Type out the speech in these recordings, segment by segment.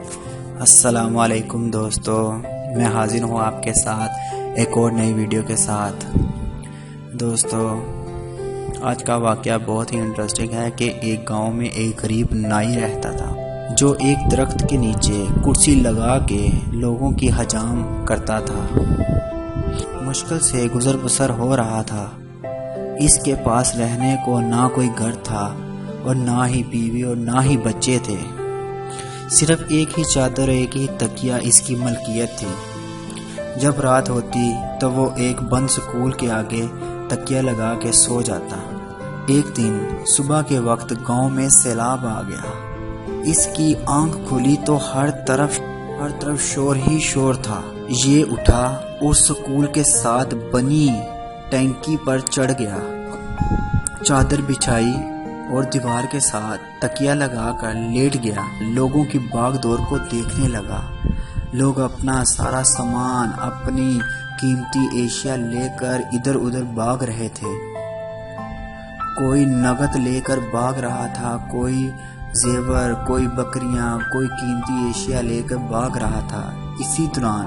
السلام علیکم دوستو، میں حاضر ہوں آپ کے ساتھ ایک اور نئی ویڈیو کے ساتھ۔ دوستو، آج کا واقعہ بہت ہی انٹرسٹنگ ہے کہ ایک گاؤں میں ایک غریب نائی رہتا تھا جو ایک درخت کے نیچے کرسی لگا کے لوگوں کی حجام کرتا تھا۔ مشکل سے گزر بسر ہو رہا تھا۔ اس کے پاس رہنے کو نہ کوئی گھر تھا اور نہ ہی بیوی اور نہ ہی بچے تھے۔ صرف ایک ہی چادر، ایک ہی تکیہ اس کی ملکیت تھی۔ جب رات ہوتی تو وہ ایک بند سکول کے آگے تکیہ لگا کے سو جاتا۔ ایک دن صبح کے وقت گاؤں میں سیلاب آ گیا۔ اس کی آنکھ کھلی تو ہر طرف شور ہی شور تھا۔ یہ اٹھا اور سکول کے ساتھ بنی ٹینکی پر چڑھ گیا، چادر بچھائی اور دیوار کے ساتھ تکیہ لگا کر لیٹ گیا۔ لوگوں کی باغ دور کو دیکھنے لگا۔ لوگ اپنا سارا سامان، اپنی قیمتی اشیاء لے کر ادھر ادھر بھاگ رہے تھے۔ کوئی نقد لے کر بھاگ رہا تھا، کوئی زیور، کوئی بکریاں، کوئی قیمتی اشیاء لے کر بھاگ رہا تھا۔ اسی دوران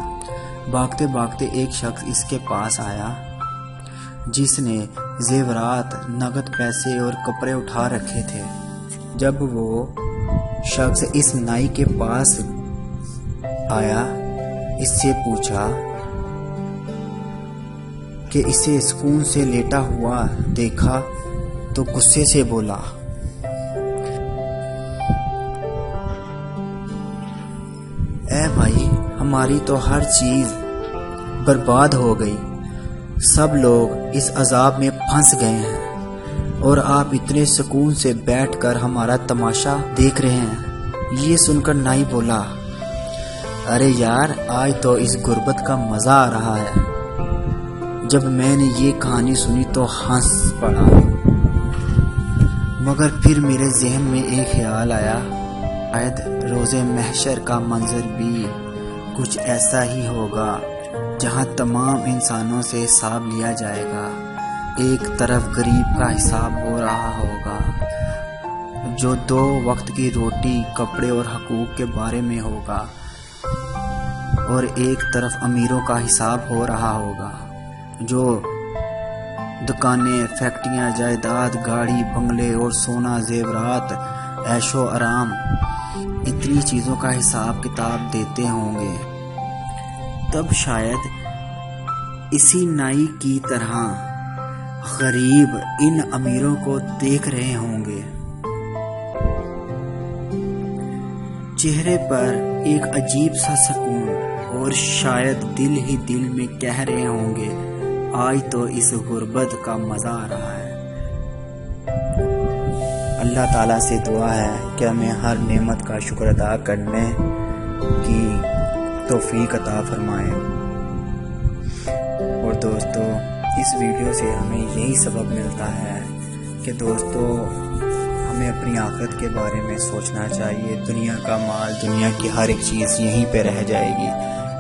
بھاگتے بھاگتے ایک شخص اس کے پاس آیا جس نے زیورات، نقد پیسے اور کپڑے اٹھا رکھے تھے۔ جب وہ شخص اس نائی کے پاس آیا، اس سے پوچھا کہ اسے سکون سے لیٹا ہوا دیکھا تو غصے سے بولا، اے بھائی، ہماری تو ہر چیز برباد ہو گئی۔ سب لوگ اس عذاب میں پھنس گئے ہیں اور آپ اتنے سکون سے بیٹھ کر ہمارا تماشا دیکھ رہے ہیں۔ یہ سن کر نائی بولا، ارے یار، آج تو اس غربت کا مزہ آ رہا ہے۔ جب میں نے یہ کہانی سنی تو ہنس پڑا، مگر پھر میرے ذہن میں ایک خیال آیا، شاید روز محشر کا منظر بھی کچھ ایسا ہی ہوگا جہاں تمام انسانوں سے حساب لیا جائے گا۔ ایک طرف غریب کا حساب ہو رہا ہوگا جو 2 وقت کی روٹی، کپڑے اور حقوق کے بارے میں ہوگا، اور ایک طرف امیروں کا حساب ہو رہا ہوگا جو دکانیں، فیکٹریاں، جائیداد، گاڑی، بنگلے اور سونا، زیورات، عیش و آرام، اتنی چیزوں کا حساب کتاب دیتے ہوں گے۔ تب شاید اسی نائی کی طرح غریب ان امیروں کو دیکھ رہے ہوں گے۔ چہرے پر ایک عجیب سا سکون، اور شاید دل ہی دل میں کہہ رہے ہوں گے، آج تو اس غربت کا مزہ آ رہا ہے۔ اللہ تعالیٰ سے دعا ہے کہ ہمیں ہر نعمت کا شکر ادا کرنے کی توفیق عطا فرمائے۔ اور دوستو، اس ویڈیو سے ہمیں یہی سبق ملتا ہے کہ دوستو، ہمیں اپنی آخرت کے بارے میں سوچنا چاہیے۔ دنیا کا مال، دنیا کی ہر ایک چیز یہیں پہ رہ جائے گی۔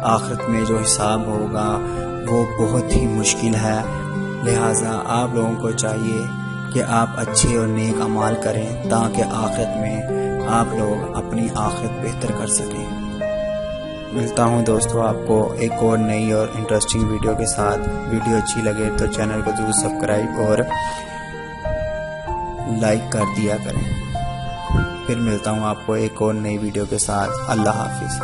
آخرت میں جو حساب ہوگا وہ بہت ہی مشکل ہے۔ لہٰذا آپ لوگوں کو چاہیے کہ آپ اچھے اور نیک اعمال کریں تاکہ آخرت میں آپ لوگ اپنی آخرت بہتر کر سکیں۔ ملتا ہوں دوستو آپ کو ایک اور نئی اور انٹرسٹنگ ویڈیو کے ساتھ۔ ویڈیو اچھی لگے تو چینل کو ضرور سبسکرائب اور لائک کر دیا کریں۔ پھر ملتا ہوں آپ کو ایک اور نئی ویڈیو کے ساتھ۔ اللہ حافظ۔